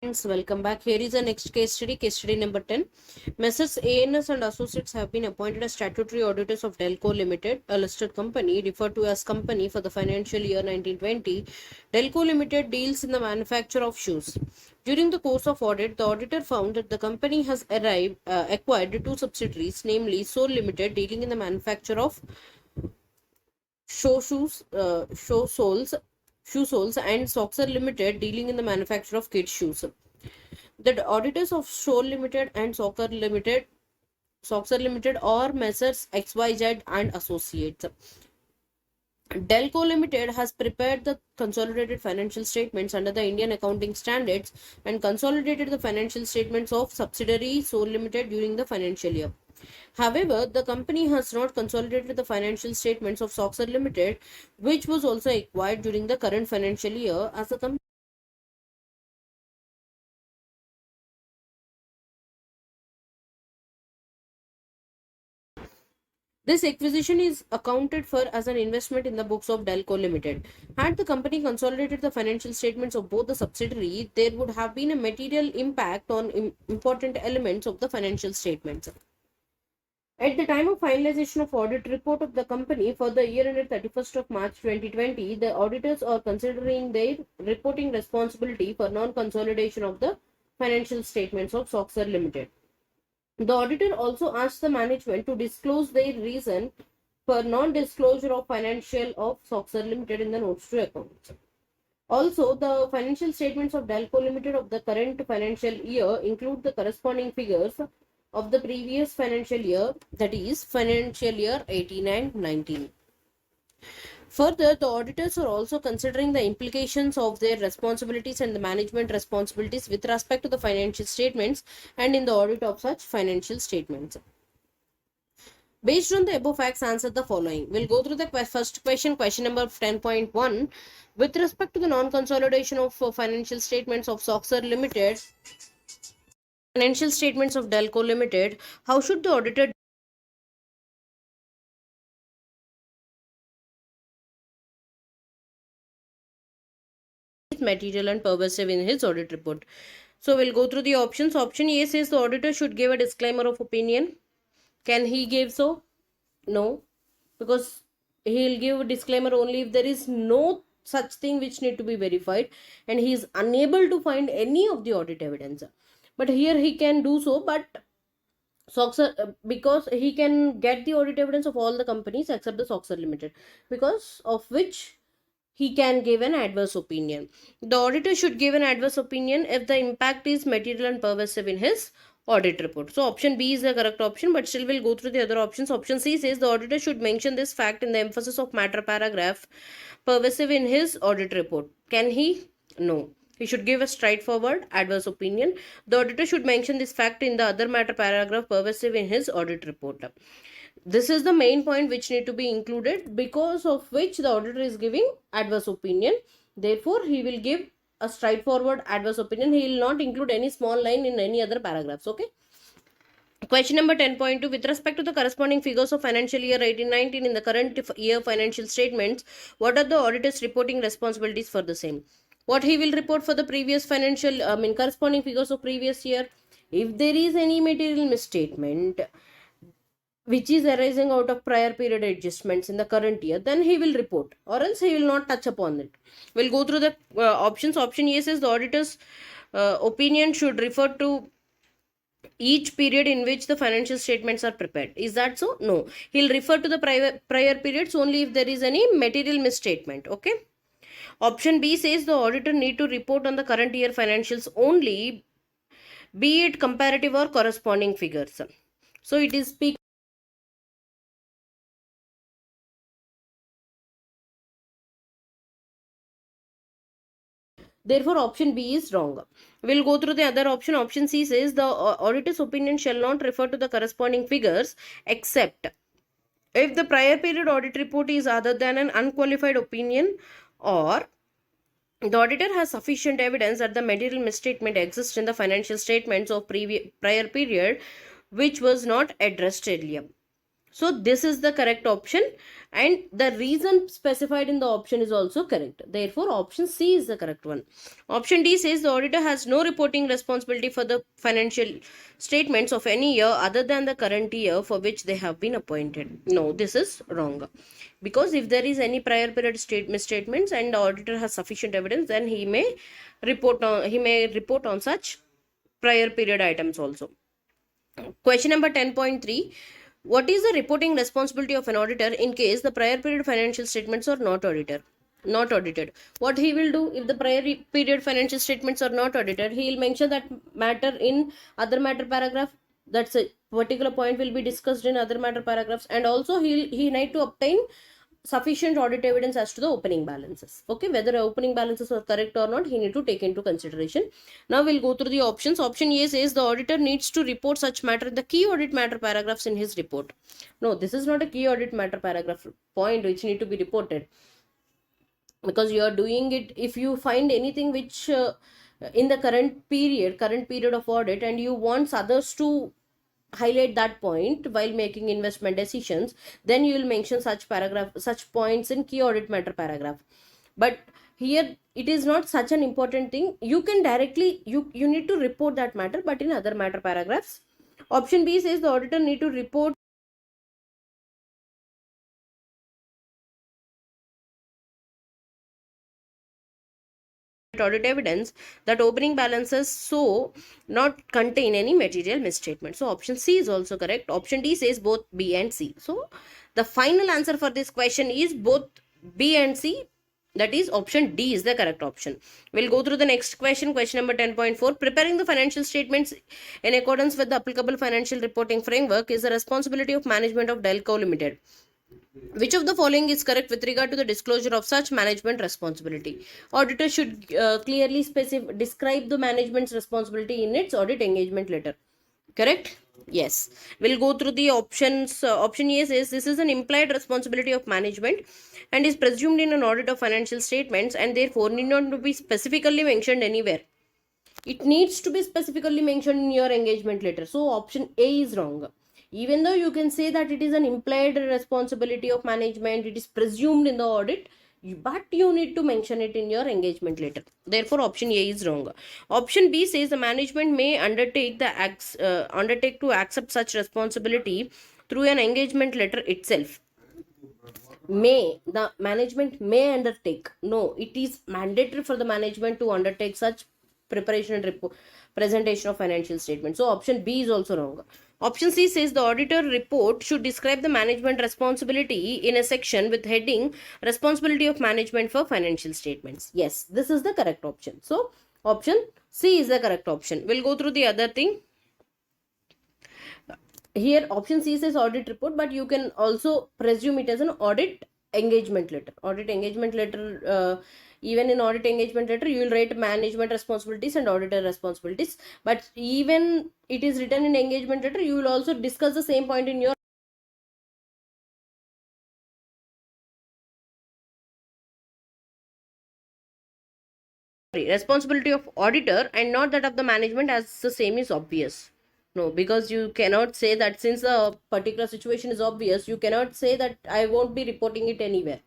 Friends, welcome back. Here is the next case study number 10. Messrs. ANS and Associates have been appointed as statutory auditors of Delco Limited, a listed company referred to as company for the financial year 1920. Delco Limited deals in the manufacture of shoes. During the course of audit, the auditor found that the company has acquired two subsidiaries, namely Soul Limited, dealing in the manufacture of show soles, and Soxer Limited, dealing in the manufacture of kids shoes. The auditors of Soxer Limited or Messrs. XYZ and Associates. Delco Limited has prepared the consolidated financial statements under the Indian accounting standards and consolidated the financial statements of subsidiary Soul Limited during the financial year. However, the company has not consolidated the financial statements of Soxer Limited, which was also acquired during the current financial year, as the company. This acquisition is accounted for as an investment in the books of Delco Limited. Had the company consolidated the financial statements of both the subsidiaries, there would have been a material impact on important elements of the financial statements. At the time of finalization of audit report of the company for the year ended 31st of March 2020, the auditors are considering their reporting responsibility for non-consolidation of the financial statements of Soxer Limited. The auditor also asked the management to disclose their reason for non-disclosure of financial of Soxer Limited in the notes to accounts. Also, the financial statements of Delco Limited of the current financial year include the corresponding figures of the previous financial year, that is financial year 18 and 19. Further, the auditors are also considering the implications of their responsibilities and the management responsibilities with respect to the financial statements and in the audit of such financial statements. Based on the above facts, answer the following. We'll go through the first question number 10.1. With respect to the non-consolidation of financial statements of Soxer Limited, financial statements of Delco Limited, how should the auditor material and pervasive in his audit report? So we'll go through the options. Option A says the auditor should give a disclaimer of opinion. Can he give so? No, because he'll give a disclaimer only if there is no such thing which need to be verified and he is unable to find any of the audit evidence. But here he can do so, but Soxer, because he can get the audit evidence of all the companies except the Soxer Limited, because of which he can give an adverse opinion. The auditor should give an adverse opinion if the impact is material and pervasive in his audit report. So option B is the correct option, but still we'll go through the other options. Option C says the auditor should mention this fact in the emphasis of matter paragraph pervasive in his audit report. Can he? No. He should give a straightforward adverse opinion. The auditor should mention this fact in the other matter paragraph pervasive in his audit report. This is the main point which need to be included, because of which the auditor is giving adverse opinion. Therefore, he will give a straightforward adverse opinion. He will not include any small line in any other paragraphs. Okay. Question number 10.2. With respect to the corresponding figures of financial year 18-19 in the current year financial statements, what are the auditor's reporting responsibilities for the same? What he will report for the previous corresponding figures of previous year. If there is any material misstatement which is arising out of prior period adjustments in the current year, then he will report, or else he will not touch upon it. We'll go through the options. Option A says the auditor's opinion should refer to each period in which the financial statements are prepared. Is that so? No. He'll refer to the prior periods only if there is any material misstatement. Okay. Option B says the auditor need to report on the current year financials only, be it comparative or corresponding figures. So it is speak. Therefore, option B is wrong. We'll go through the other option. Option C says the auditor's opinion shall not refer to the corresponding figures except if the prior period audit report is other than an unqualified opinion, or the auditor has sufficient evidence that the material misstatement exists in the financial statements of prior period which was not addressed earlier. So this is the correct option, and the reason specified in the option is also correct. Therefore, option C is the correct one. Option D says the auditor has no reporting responsibility for the financial statements of any year other than the current year for which they have been appointed. No, this is wrong. Because if there is any prior period misstatements and the auditor has sufficient evidence, then he may report on such prior period items also. Question number 10.3. What is the reporting responsibility of an auditor in case the prior period financial statements are not audited? What he will do if the prior period financial statements are not audited? He will mention that matter in other matter paragraph. That's a particular point will be discussed in other matter paragraphs, and also he need to obtain sufficient audit evidence as to the opening balances. Okay, whether opening balances are correct or not, he need to take into consideration. Now we'll go through the options. Option A says the auditor needs to report such matter in the key audit matter paragraphs in his report. No, this is not a key audit matter paragraph point which need to be reported, because you are doing it if you find anything which in the current period of audit, and you want others to highlight that point while making investment decisions, then you will mention such points in key audit matter paragraph. But here it is not such an important thing. You can directly you need to report that matter, but in other matter paragraphs. Option B says the auditor need to report audit evidence that opening balances so not contain any material misstatement. So option C is also correct. Option D says both B and C. So the final answer for this question is both B and C. That is option D is the correct option. We'll go through the next question. Question number 10.4. Preparing the financial statements in accordance with the applicable financial reporting framework is the responsibility of management of Delco Limited. Which of the following is correct with regard to the disclosure of such management responsibility? Auditor should clearly describe the management's responsibility in its audit engagement letter. Correct? Yes. We'll go through the options. Option A says this is an implied responsibility of management and is presumed in an audit of financial statements, and therefore need not to be specifically mentioned anywhere. It needs to be specifically mentioned in your engagement letter. So option A is wrong. Even though you can say that it is an implied responsibility of management, it is presumed in the audit, but you need to mention it in your engagement letter. Therefore option A is wrong. Option B says the management may undertake to accept such responsibility through an engagement letter itself. The management may undertake. No, it is mandatory for the management to undertake such preparation and presentation of financial statement. So option B is also wrong. Option C says the auditor report should describe the management responsibility in a section with heading responsibility of management for financial statements. Yes, this is the correct option. So option C is the correct option. We'll go through the other thing. Here option C says audit report, but you can also presume it as an audit engagement letter. Even in audit engagement letter, you will write management responsibilities and auditor responsibilities, but even it is written in engagement letter, you will also discuss the same point in your responsibility of auditor and not that of the management, as the same is obvious. No, because you cannot say that since a particular situation is obvious, you cannot say that I won't be reporting it anywhere.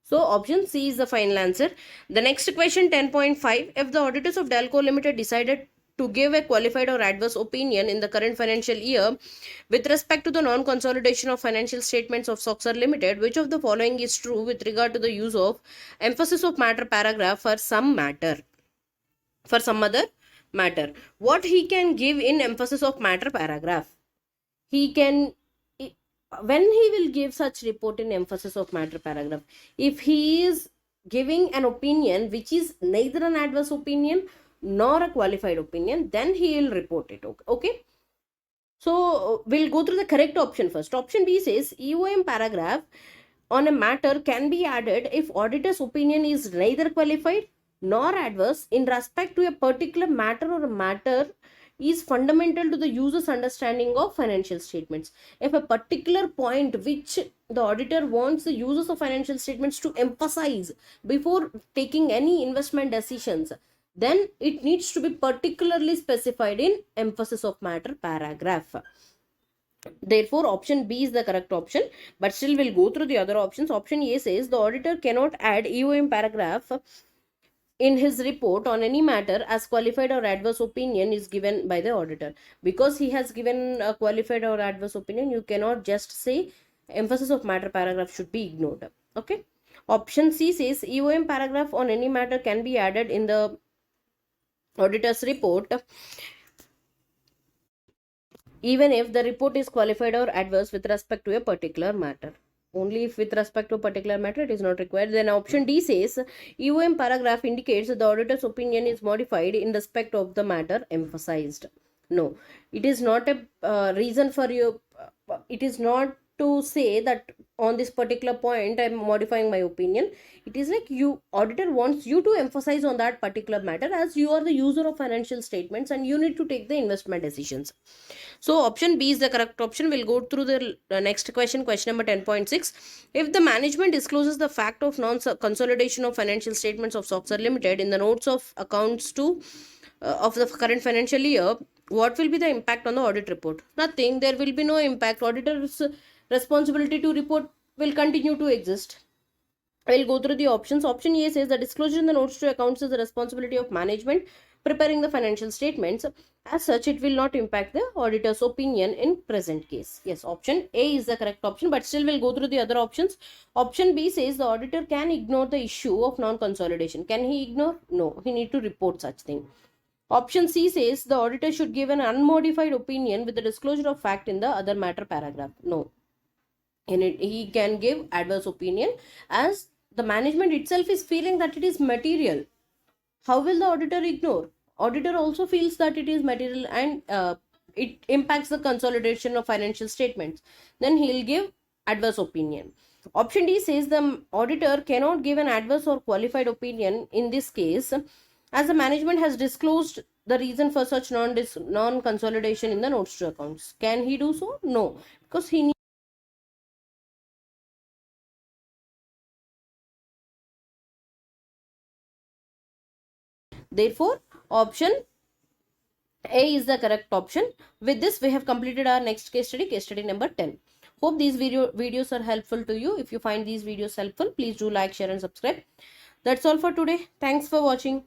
So option C is the final answer. The next question 10.5. If the auditors of Dalco Limited decided to give a qualified or adverse opinion in the current financial year with respect to the non-consolidation of financial statements of Soxer Limited, which of the following is true with regard to the use of emphasis of matter paragraph for some other matter? What he can give in emphasis of matter paragraph? He can, when he will give such report in emphasis of matter paragraph, if he is giving an opinion which is neither an adverse opinion nor a qualified opinion, then he will report it. Okay, so we'll go through the correct option first. Option B says EOM paragraph on a matter can be added if auditor's opinion is neither qualified nor adverse in respect to a particular matter, or a matter is fundamental to the user's understanding of financial statements. If a particular point which the auditor wants the users of financial statements to emphasize before taking any investment decisions, then it needs to be particularly specified in emphasis of matter paragraph. Therefore, option B is the correct option. But still, we'll go through the other options. Option A says the auditor cannot add EOM paragraph in his report on any matter as qualified or adverse opinion is given by the auditor. Because he has given a qualified or adverse opinion, you cannot just say emphasis of matter paragraph should be ignored. Okay. Option C says EOM paragraph on any matter can be added in the auditor's report even if the report is qualified or adverse with respect to a particular matter. Only if with respect to a particular matter it is not required. Then option D says EOM paragraph indicates that the auditor's opinion is modified in respect of the matter emphasized. No, it is not a reason for you. It is not to say that on this particular point I am modifying my opinion. It is like you auditor wants you to emphasize on that particular matter as you are the user of financial statements and you need to take the investment decisions. So option B is the correct option. We'll go through the next question, question number 10.6. If the management discloses the fact of non-consolidation of financial statements of Soxer Limited in the notes of accounts to of the current financial year, what will be the impact on the audit report? Nothing. There will be no impact. Auditor's responsibility to report will continue to exist. I'll go through the options. Option A says the disclosure in the notes to accounts is the responsibility of management preparing the financial statements. As such, it will not impact the auditor's opinion in present case. Yes, option A is the correct option, but still we'll go through the other options. Option B says the auditor can ignore the issue of non-consolidation. Can he ignore? No, he need to report such thing. Option C says the auditor should give an unmodified opinion with the disclosure of fact in the other matter paragraph. No, in it he can give adverse opinion as the management itself is feeling that it is material. How will the auditor ignore? Auditor also feels that it is material and it impacts the consolidation of financial statements. Then he'll give adverse opinion. Option D says the auditor cannot give an adverse or qualified opinion in this case as the management has disclosed the reason for such non-consolidation in the notes to accounts. Can he do so? No, because he therefore option A is the correct option. With this, we have completed our next case study number 10. Hope these videos are helpful to you. If you find these videos helpful, please do like, share and subscribe. That's all for today. Thanks for watching.